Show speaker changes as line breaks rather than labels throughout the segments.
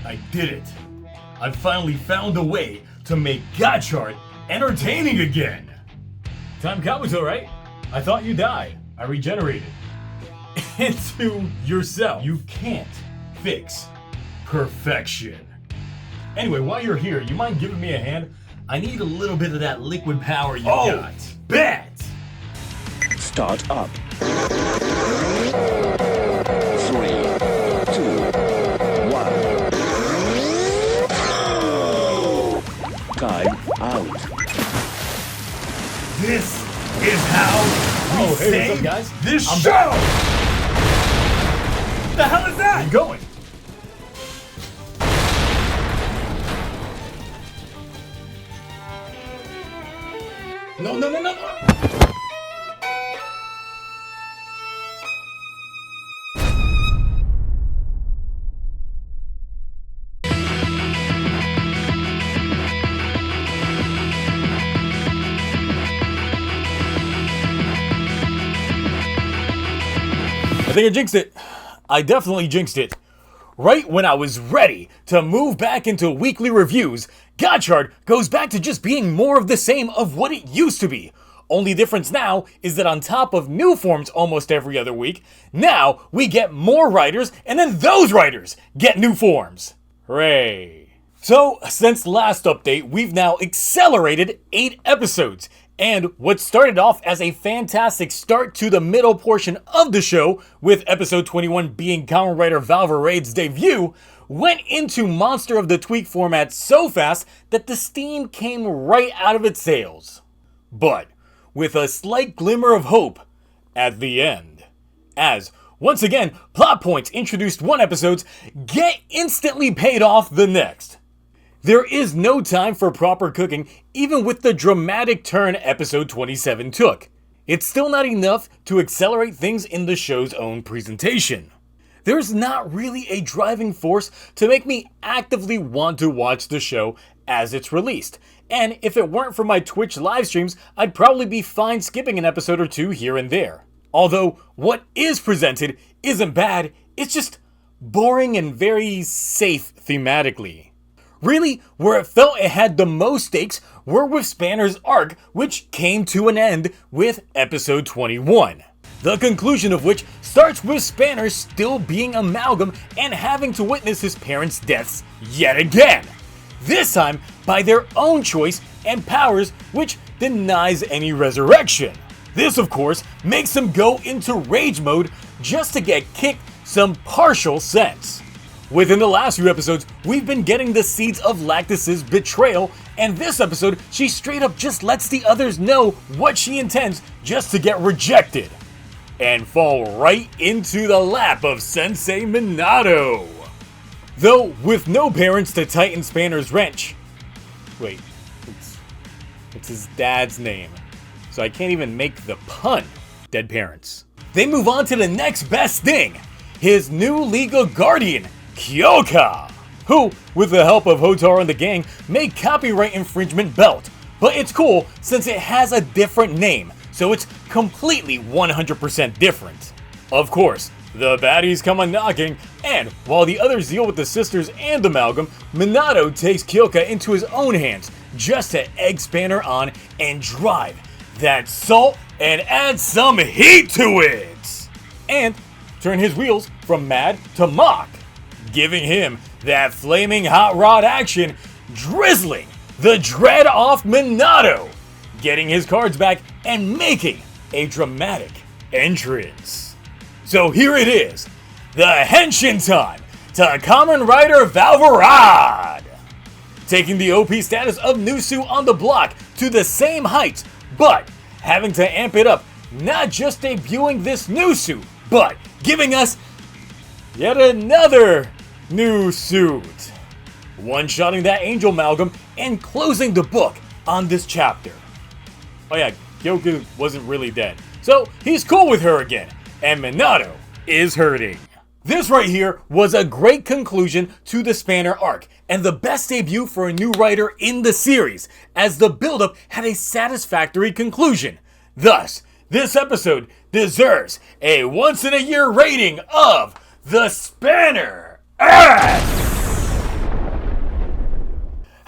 I did it. I finally found a way to make Gotchard entertaining again. Time counts, alright? I thought you died. I regenerated. Into yourself. You can't fix perfection. Anyway, while you're here, you mind giving me a hand? I need a little bit of that liquid power you got. Bet!
Start up. 3, 2, 1. Time out.
This is how we
hey,
save
what's up, guys?
this
I'm
show!
back.
The hell is that?
Where you going? No. I think I jinxed it. I definitely jinxed it. Right when I was ready to move back into weekly reviews, Gotchard goes back to just being more of the same of what it used to be. Only difference now is that on top of new forms almost every other week, now we get more writers and then those writers get new forms. Hooray. So, since last update, we've now accelerated 8 episodes. And what started off as a fantastic start to the middle portion of the show, with episode 21 being Kamen Rider Valverade's debut, went into Monster of the Tweak format so fast that the steam came right out of its sails. But with a slight glimmer of hope at the end. As, once again, plot points introduced one episodes get instantly paid off the next. There is no time for proper cooking, even with the dramatic turn episode 27 took. It's still not enough to accelerate things in the show's own presentation. There's not really a driving force to make me actively want to watch the show as it's released. And if it weren't for my Twitch live streams, I'd probably be fine skipping an episode or two here and there. Although, what is presented isn't bad, it's just boring and very safe thematically. Really, where it felt it had the most stakes were with Spanner's arc, which came to an end with episode 21. The conclusion of which starts with Spanner still being Amalgam and having to witness his parents' deaths yet again. This time by their own choice and powers, which denies any resurrection. This, of course, makes him go into rage mode just to get kicked some partial sense. Within the last few episodes, we've been getting the seeds of Lactus's betrayal, and this episode, she straight up just lets the others know what she intends just to get rejected. And fall right into the lap of Sensei Minato. Though, with no parents to tighten Spanner's wrench. Wait, it's his dad's name. So I can't even make the pun. Dead parents. They move on to the next best thing. His new legal guardian, Kyoka, who, with the help of Hotar and the gang, made copyright infringement belt. But it's cool since it has a different name, so it's completely 100% different. Of course, the baddies come a-knocking, and while the others deal with the sisters and Amalgam, Minato takes Kyoka into his own hands just to egg Spanner on and drive that salt and add some heat to it! And turn his wheels from mad to mock, giving him that flaming hot rod action, drizzling the dread off Minato, getting his cards back and making a dramatic entrance. So here it is, the henshin time to Kamen Rider Valverade, taking the OP status of Nusu on the block to the same heights, but having to amp it up, not just debuting this Nusu, but giving us yet another new suit. One-shotting that Angel Amalgam and closing the book on this chapter. Oh yeah, Kyoka wasn't really dead, so he's cool with her again, and Minato is hurting. This right here was a great conclusion to the Spanner arc, and the best debut for a new writer in the series, as the build-up had a satisfactory conclusion. Thus, this episode deserves a once-in-a-year rating of the Spanner S.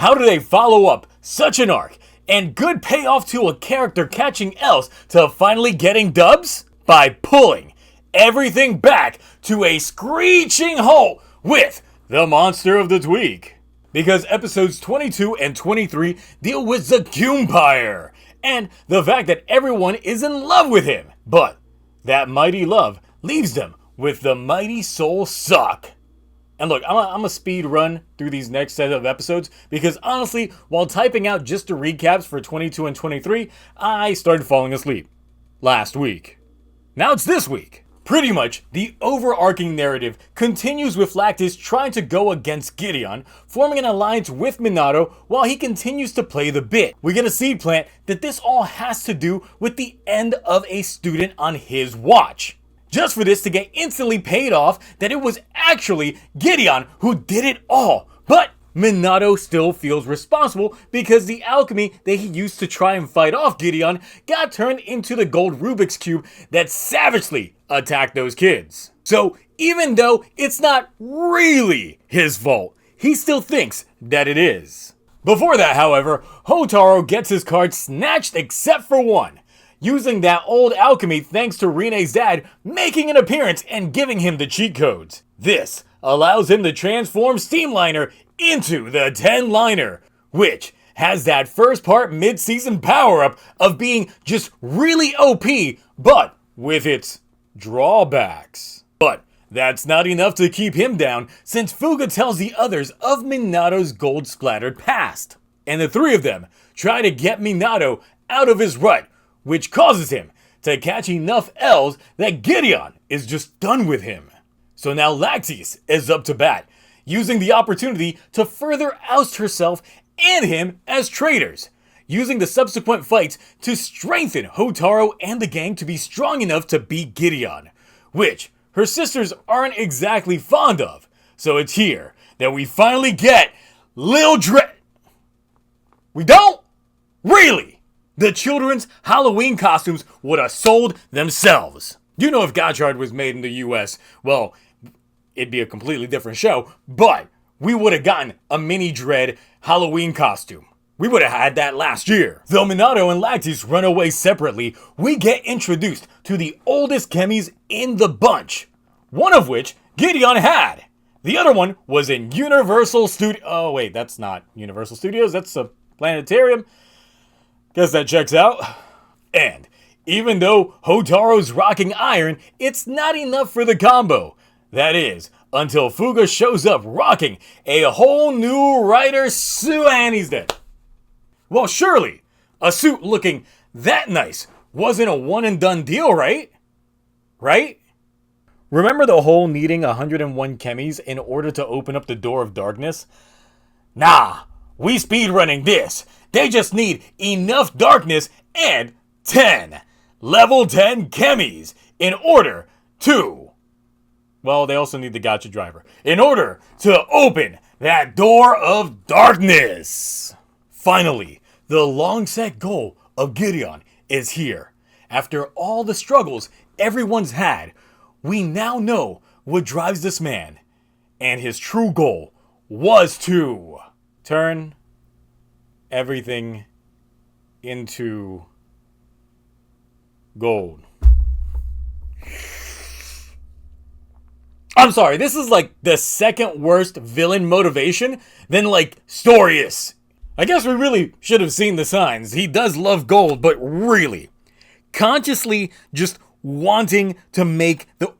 How do they follow up such an arc and good payoff to a character catching L's to finally getting dubs? By pulling everything back to a screeching halt with the monster of the week. Because episodes 22 and 23 deal with the Cumpire and the fact that everyone is in love with him. But that mighty love leaves them with the mighty soul suck. And look, I'm a speed run through these next set of episodes because honestly, while typing out just the recaps for 22 and 23, I started falling asleep last week. Now it's this week. Pretty much, the overarching narrative continues with Lactis trying to go against Gideon, forming an alliance with Minato while he continues to play the bit. We get a seed plant that this all has to do with the end of a student on his watch. Just for this to get instantly paid off that it was actually Gideon who did it all. But Minato still feels responsible because the alchemy that he used to try and fight off Gideon got turned into the gold Rubik's Cube that savagely attacked those kids. So even though it's not really his fault, he still thinks that it is. Before that, however, Hotaru gets his card snatched except for one, using that old alchemy thanks to Rine's dad making an appearance and giving him the cheat codes. This allows him to transform Steamliner into the 10-liner, which has that first part mid-season power-up of being just really OP, but with its drawbacks. But that's not enough to keep him down, since Fuga tells the others of Minato's gold-splattered past. And the three of them try to get Minato out of his rut, which causes him to catch enough L's that Gideon is just done with him. So now Lactis is up to bat, using the opportunity to further oust herself and him as traitors, using the subsequent fights to strengthen Hotaru and the gang to be strong enough to beat Gideon, which her sisters aren't exactly fond of. So it's here that we finally get Lil Dre... We don't? Really? The children's Halloween costumes would have sold themselves. You know, if Gotchard was made in the US, well, it'd be a completely different show, but we would have gotten a Mini Dread Halloween costume. We would have had that last year. Though Minato and Lactis run away separately, we get introduced to the oldest chemis in the bunch, one of which Gideon had. The other one was in Universal Studios. Oh wait, that's not Universal Studios, that's a planetarium. Guess that checks out. And even though Hotaru's rocking iron, it's not enough for the combo. That is, until Fuga shows up rocking a whole new rider suit and he's dead. Well, surely, a suit looking that nice wasn't a one and done deal, right? Right? Remember the whole needing 101 chemis in order to open up the door of darkness? Nah, we speedrunning this. They just need enough darkness and 10 level 10 chemis in order to... Well, they also need the Gotcha driver. In order to open that door of darkness. Finally, the long set goal of Gideon is here. After all the struggles everyone's had, we now know what drives this man. And his true goal was to turn everything into gold. I'm sorry, this is like the second worst villain motivation than like Storius. I guess we really should have seen the signs. He does love gold, but really, consciously just wanting to make the...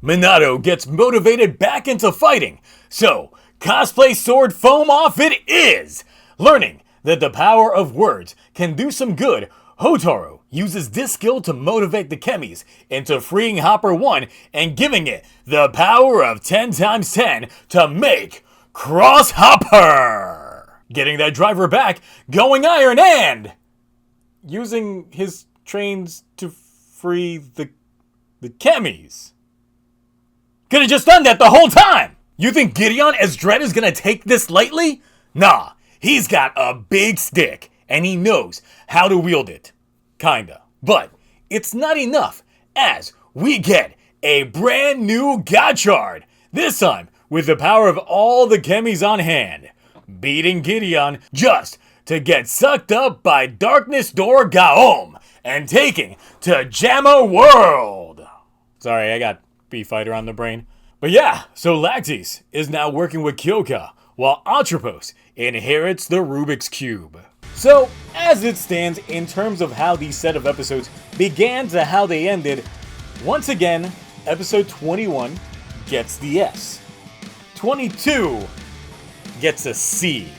Minato gets motivated back into fighting, so cosplay sword foam off it is! Learning that the power of words can do some good, Hotaru uses this skill to motivate the chemis into freeing Hopper 1 and giving it the power of 10 times 10 to make Cross Hopper! Getting that driver back, going iron, and using his trains to free the chemis. Could have just done that the whole time! You think Gideon as Dread is gonna take this lightly? Nah, he's got a big stick, and he knows how to wield it. Kinda. But it's not enough, as we get a brand new Gotchard, this time with the power of all the chemis on hand, beating Gideon just to get sucked up by Darkness Door Gaom and taking to Jamma World. Sorry, I got B-Fighter on the brain. But yeah, so Lactis is now working with Kyoka, while Atropos inherits the Rubik's Cube. So, as it stands in terms of how these set of episodes began to how they ended, once again, episode 21 gets the S. 22 gets a C.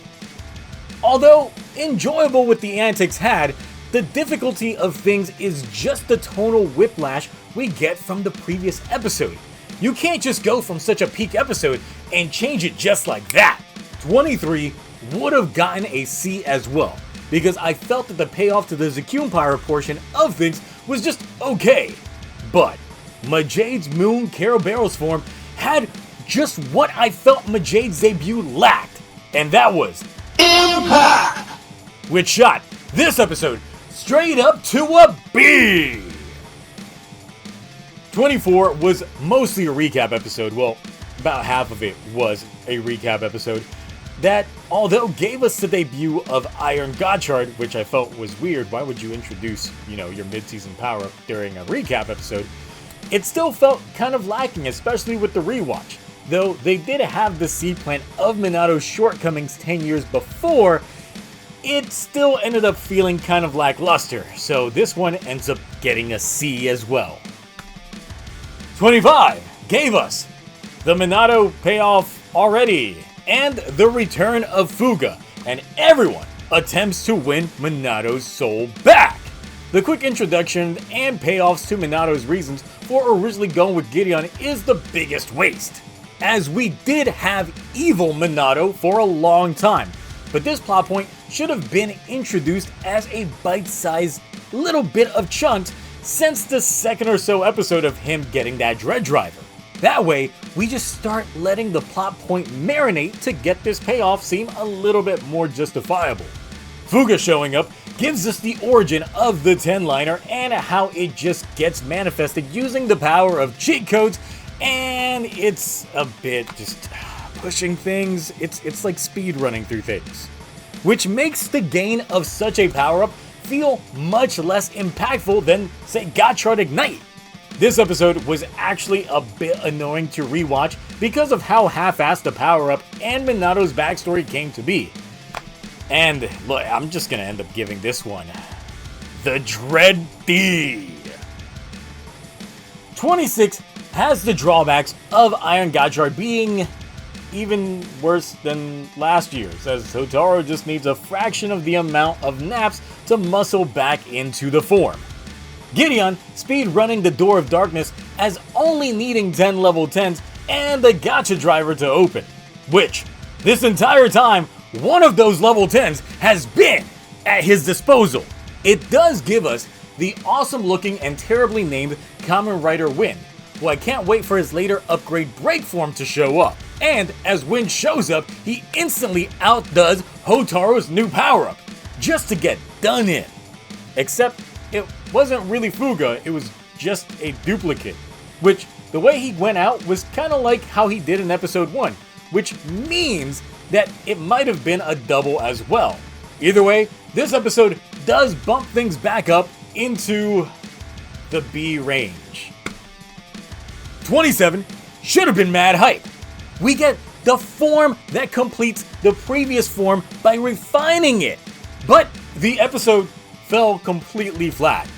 Although enjoyable with the antics had, the difficulty of things is just the tonal whiplash we get from the previous episode. You can't just go from such a peak episode and change it just like that. 23 would have gotten a C as well, because I felt that the payoff to the Zakumpire portion of things was just okay. But Majade's Moon Carabarrel's form had just what I felt Majade's debut lacked, and that was impact, which shot this episode straight up to a B. 24 was mostly a recap episode. Well, about half of it was a recap episode that, although gave us the debut of Iron Gotchard, which I felt was weird. Why would you introduce, your mid-season power-up during a recap episode? It still felt kind of lacking, especially with the rewatch. Though they did have the seed plant of Minato's shortcomings 10 years before, it still ended up feeling kind of lackluster. So this one ends up getting a C as well. 25 gave us the Minato payoff already, and the return of Fuga, and everyone attempts to win Minato's soul back. The quick introduction and payoffs to Minato's reasons for originally going with Gideon is the biggest waste, as we did have evil Minato for a long time, but this plot point should have been introduced as a bite-sized little bit of chunks since the second or so episode of him getting that Dread Driver. That way, we just start letting the plot point marinate to get this payoff seem a little bit more justifiable. Fuga showing up gives us the origin of the 10-liner and how it just gets manifested using the power of cheat codes, and it's a bit just pushing things. It's like speed running through things, which makes the gain of such a power-up feel much less impactful than, say, Gotchard Ignite. This episode was actually a bit annoying to rewatch because of how half-assed the power-up and Minato's backstory came to be. And look, I'm just gonna end up giving this one the Dread D. 26 has the drawbacks of Iron Gotchard being even worse than last year's, as Hotaru just needs a fraction of the amount of naps to muscle back into the form. Gideon speed running the Door of Darkness as only needing 10 level 10s and the Gacha driver to open, which this entire time one of those level 10s has been at his disposal. It does give us the awesome looking and terribly named Kamen Rider Wind, who I can't wait for his later upgrade break form to show up. And as Wind shows up, he instantly outdoes Hotaru's new power-up, just to get done in. Except it wasn't really Fuga, it was just a duplicate, which the way he went out was kind of like how he did in episode 1, which means that it might have been a double as well. Either way, this episode does bump things back up into the B range. 27 should have been mad hype. We get the form that completes the previous form by refining it. But the episode fell completely flat.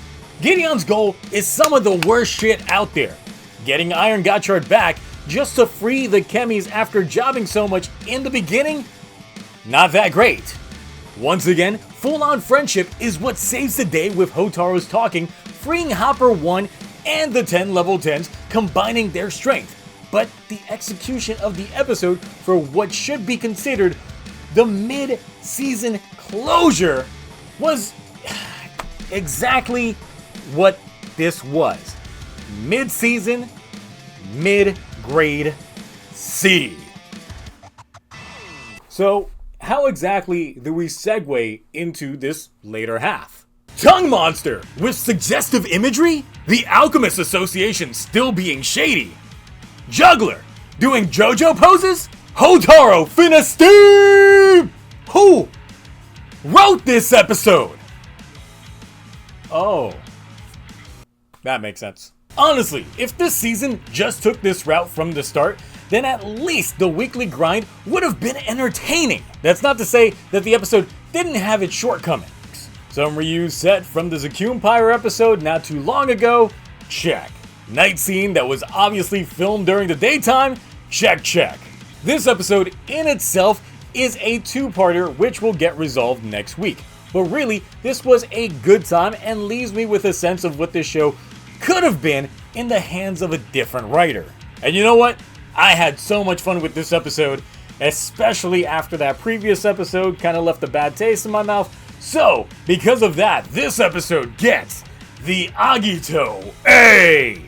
Gideon's goal is some of the worst shit out there. Getting Iron Gotchard back just to free the chemis after jobbing so much in the beginning? Not that great. Once again, full-on friendship is what saves the day with Hotaru's talking, freeing Hopper 1 and the 10 level 10s combining their strength. But the execution of the episode for what should be considered the mid-season closure was exactly what this was. Mid-season, mid-grade C. So, how exactly do we segue into this later half? Tongue monster with suggestive imagery? The Alchemist Association still being shady. Juggler doing JoJo poses. Hotaro finna steam! Who wrote this episode? Oh. That makes sense. Honestly, if this season just took this route from the start, then at least the weekly grind would have been entertaining. That's not to say that the episode didn't have its shortcomings. Some reused set from the Zakuun Pyre episode not too long ago? Check. Night scene that was obviously filmed during the daytime? Check, check. This episode in itself is a two-parter which will get resolved next week. But really, this was a good time and leaves me with a sense of what this show could have been in the hands of a different writer. And you know what? I had so much fun with this episode, especially after that previous episode kind of left a bad taste in my mouth. So, because of that, this episode gets the Agito A!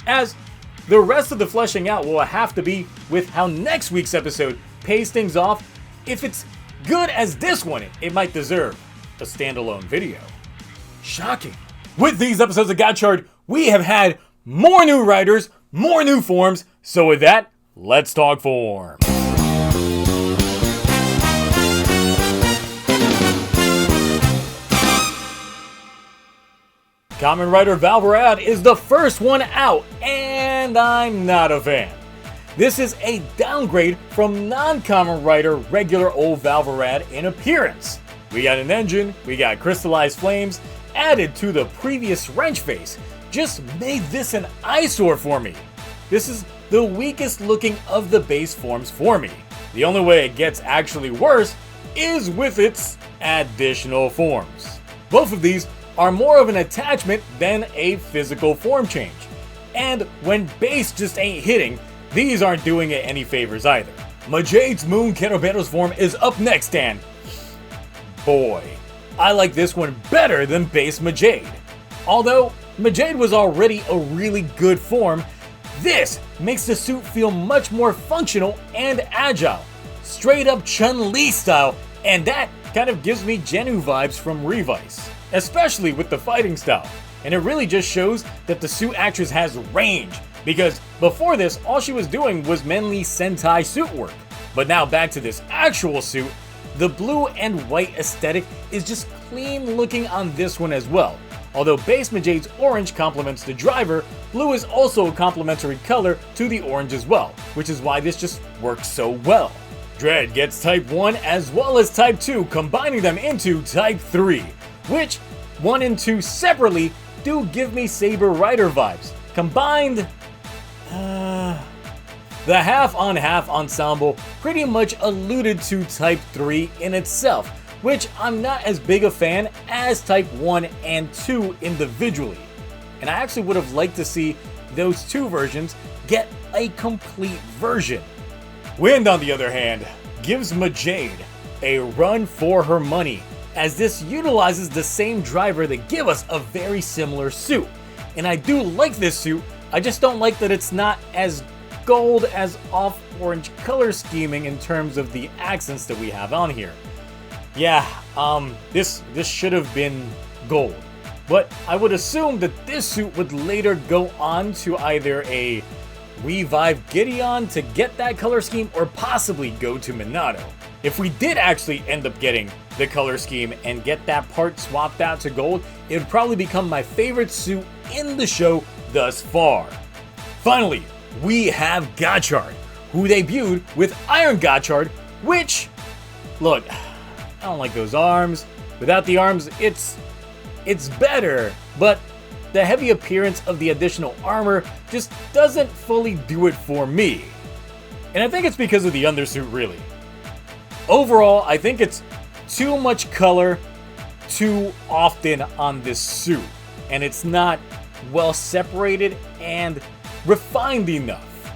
As the rest of the fleshing out will have to be with how next week's episode pays things off. If it's good as this one, it might deserve a standalone video. Shocking. With these episodes of Gotchard, we have had more new writers, more new forms, so with that, let's talk form. Kamen Rider Valverad is the first one out, and I'm not a fan. This is a downgrade from non-Kamen Rider regular old Valverad in appearance. We got an engine, we got crystallized flames, added to the previous wrench face. Just made this an eyesore for me. This is the weakest looking of the base forms for me. The only way it gets actually worse is with its additional forms. Both of these are more of an attachment than a physical form change. And when base just ain't hitting, these aren't doing it any favors either. Majade's Moon Kerobero's form is up next, and boy, I like this one better than base Majade. Although Majade was already a really good form, this makes the suit feel much more functional and agile. Straight up Chun-Li style, and that kind of gives me Genu vibes from Revice, especially with the fighting style. And it really just shows that the suit actress has range, because before this, all she was doing was mainly Sentai suit work. But now back to this actual suit, the blue and white aesthetic is just clean looking on this one as well. Although base Majade's orange complements the driver, blue is also a complementary color to the orange as well, which is why this just works so well. Dread gets Type 1 as well as Type 2, combining them into Type 3, which 1 and 2 separately do give me Saber Rider vibes. Combined, the half-on-half ensemble pretty much alluded to Type 3 in itself, which I'm not as big a fan as Type 1 and 2 individually. And I actually would have liked to see those two versions get a complete version. Wind, on the other hand, gives Majade a run for her money, as this utilizes the same driver that give us a very similar suit. And I do like this suit, I just don't like that it's not as gold as off-orange color scheming in terms of the accents that we have on here. Yeah, this should have been gold. But I would assume that this suit would later go on to either a revive Gideon to get that color scheme, or possibly go to Minato. If we did actually end up getting the color scheme and get that part swapped out to gold, it would probably become my favorite suit in the show thus far. Finally, we have Gotchard, who debuted with Iron Gotchard, which, look, I don't like those arms. Without the arms, it's better, but the heavy appearance of the additional armor just doesn't fully do it for me. And I think it's because of the undersuit, really. Overall, I think it's too much color too often on this suit, and it's not well separated and refined enough.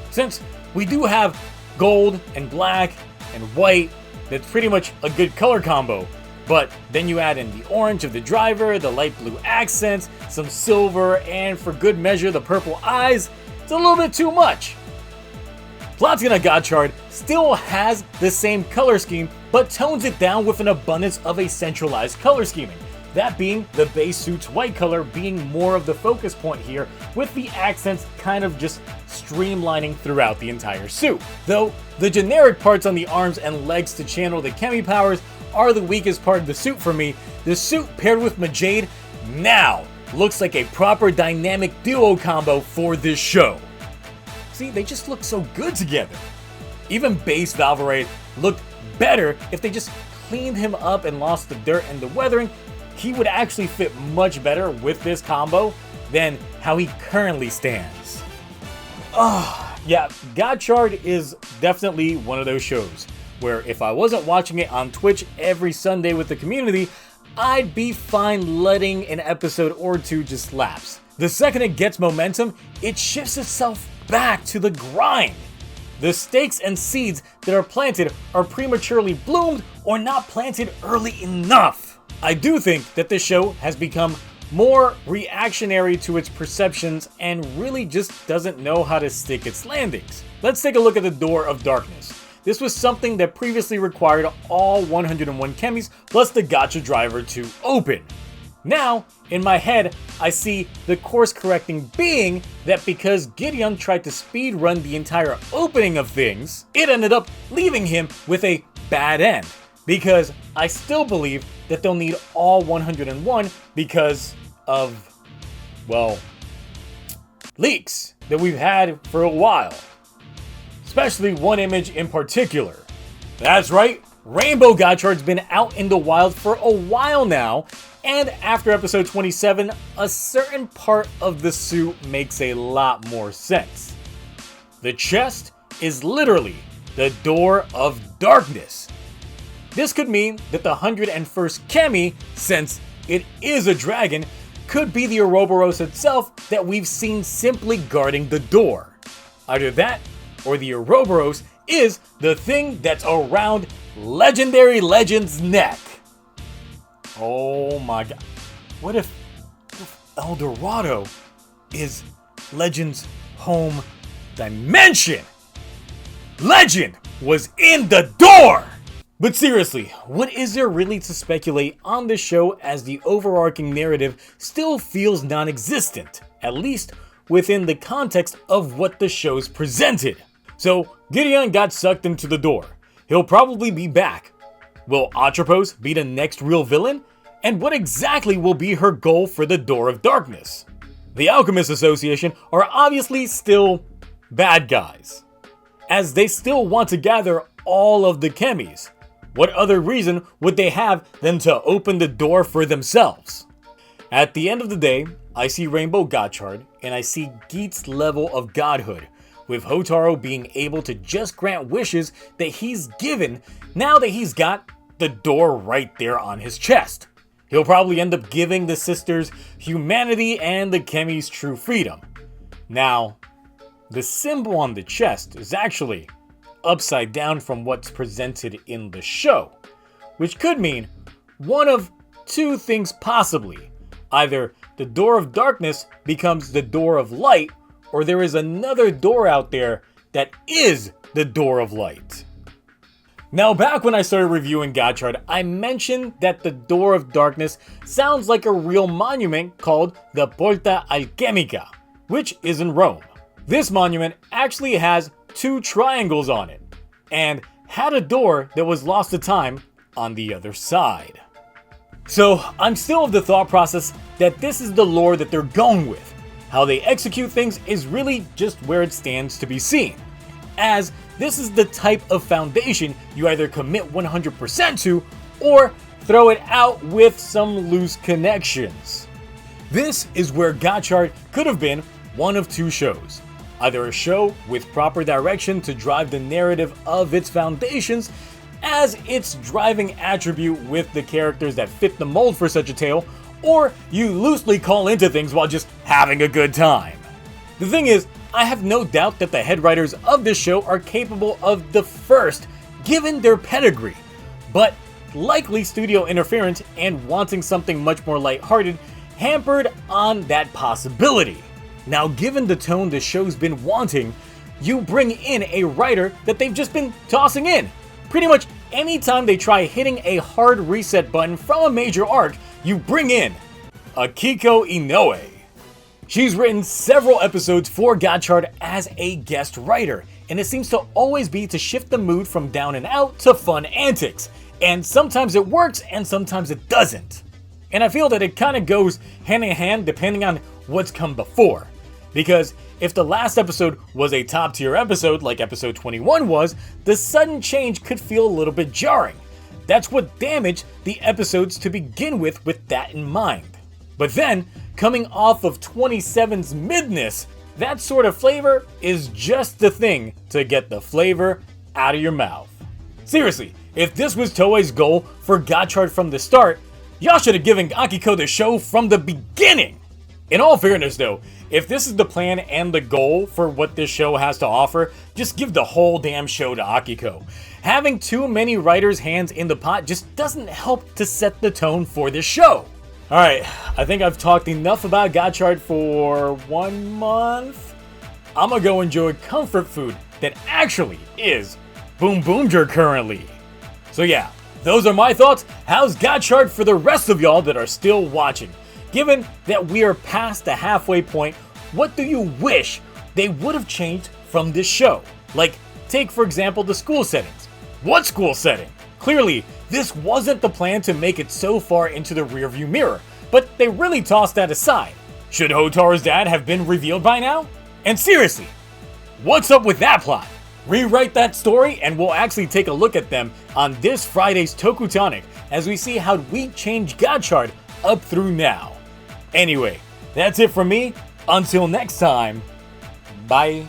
Since we do have gold and black and white, that's pretty much a good color combo. But then you add in the orange of the driver, the light blue accents, some silver, and for good measure the purple eyes. It's a little bit too much. Platina Gotchard still has the same color scheme, but tones it down with an abundance of a centralized color scheming That being the base suit's white color being more of the focus point here, with the accents kind of just streamlining throughout the entire suit. Though the generic parts on the arms and legs to channel the Chemi powers are the weakest part of the suit for me, the suit paired with Majade now looks like a proper dynamic duo combo for this show. See, they just look so good together. Even base Valverde looked better if they just cleaned him up and lost the dirt and the weathering. He would actually fit much better with this combo than how he currently stands. Yeah, Gotchard is definitely one of those shows where if I wasn't watching it on Twitch every Sunday with the community, I'd be fine letting an episode or two just lapse. The second it gets momentum, it shifts itself back to the grind. The stakes and seeds that are planted are prematurely bloomed or not planted early enough. I do think that this show has become more reactionary to its perceptions and really just doesn't know how to stick its landings. Let's take a look at the Door of Darkness. This was something that previously required all 101 chemis plus the Gotcha driver to open. Now, in my head, I see the course correcting being that because Gideon tried to speed run the entire opening of things, it ended up leaving him with a bad end. Because I still believe that they'll need all 101 because of, well, leaks that we've had for a while. Especially one image in particular. That's right, Rainbow Gotchard's been out in the wild for a while now, and after episode 27, a certain part of the suit makes a lot more sense. The chest is literally the Door of Darkness. This could mean that the 101st Chemi, since it is a dragon, could be the Ouroboros itself that we've seen simply guarding the door. Either that, or the Ouroboros is the thing that's around Legendary Legend's neck. Oh my god. What if El Dorado is Legend's home dimension? Legend was in the door! But seriously, what is there really to speculate on this show as the overarching narrative still feels non-existent, at least within the context of what the show's presented? So, Gideon got sucked into the door. He'll probably be back. Will Atropos be the next real villain? And what exactly will be her goal for the Door of Darkness? The Alchemist Association are obviously still bad guys, as they still want to gather all of the chemis. What other reason would they have than to open the door for themselves? At the end of the day, I see Rainbow Gotchard, and I see Geet's level of godhood, with Hotaro being able to just grant wishes that he's given now that he's got the door right there on his chest. He'll probably end up giving the sisters humanity and the Chemi's true freedom. Now, the symbol on the chest is actually upside down from what's presented in the show, which could mean one of two things possibly. Either the Door of Darkness becomes the Door of Light, or there is another door out there that is the Door of Light. Now, back when I started reviewing Gotchard, I mentioned that the Door of Darkness sounds like a real monument called the Porta Alchemica, which is in Rome. This monument actually has two triangles on it, and had a door that was lost to time on the other side. So, I'm still of the thought process that this is the lore that they're going with. How they execute things is really just where it stands to be seen, as this is the type of foundation you either commit 100% to, or throw it out with some loose connections. This is where Gotchard could have been one of two shows. Either a show with proper direction to drive the narrative of its foundations as its driving attribute with the characters that fit the mold for such a tale, or you loosely call into things while just having a good time. The thing is, I have no doubt that the head writers of this show are capable of the first, given their pedigree, but likely studio interference and wanting something much more lighthearted hampered on that possibility. Now, given the tone the show's been wanting, you bring in a writer that they've just been tossing in. Pretty much anytime they try hitting a hard reset button from a major arc, you bring in Akiko Inoue. She's written several episodes for Gotchard as a guest writer, and it seems to always be to shift the mood from down and out to fun antics. And sometimes it works and sometimes it doesn't. And I feel that it kind of goes hand in hand depending on what's come before. Because if the last episode was a top tier episode like episode 21 was, the sudden change could feel a little bit jarring. That's what damaged the episodes to begin with that in mind. But then, coming off of 27's midness, that sort of flavor is just the thing to get the flavor out of your mouth. Seriously, if this was Toei's goal for Gotchard from the start, y'all should have given Akiko the show from the beginning! In all fairness though, if this is the plan and the goal for what this show has to offer, just give the whole damn show to Akiko. Having too many writers' hands in the pot just doesn't help to set the tone for this show. Alright, I think I've talked enough about Gotchard for 1 month. I'ma go enjoy comfort food that actually is Boom Boomger currently. So yeah, those are my thoughts. How's Gotchard for the rest of y'all that are still watching? Given that we are past the halfway point, what do you wish they would have changed from this show? Like, take for example the school settings. What school setting? Clearly, this wasn't the plan to make it so far into the rearview mirror, but they really tossed that aside. Should Hotaru's dad have been revealed by now? And seriously, what's up with that plot? Rewrite that story and we'll actually take a look at them on this Friday's Tokutonic as we see how we change Gotchard up through now. Anyway, that's it from me. Until next time, bye.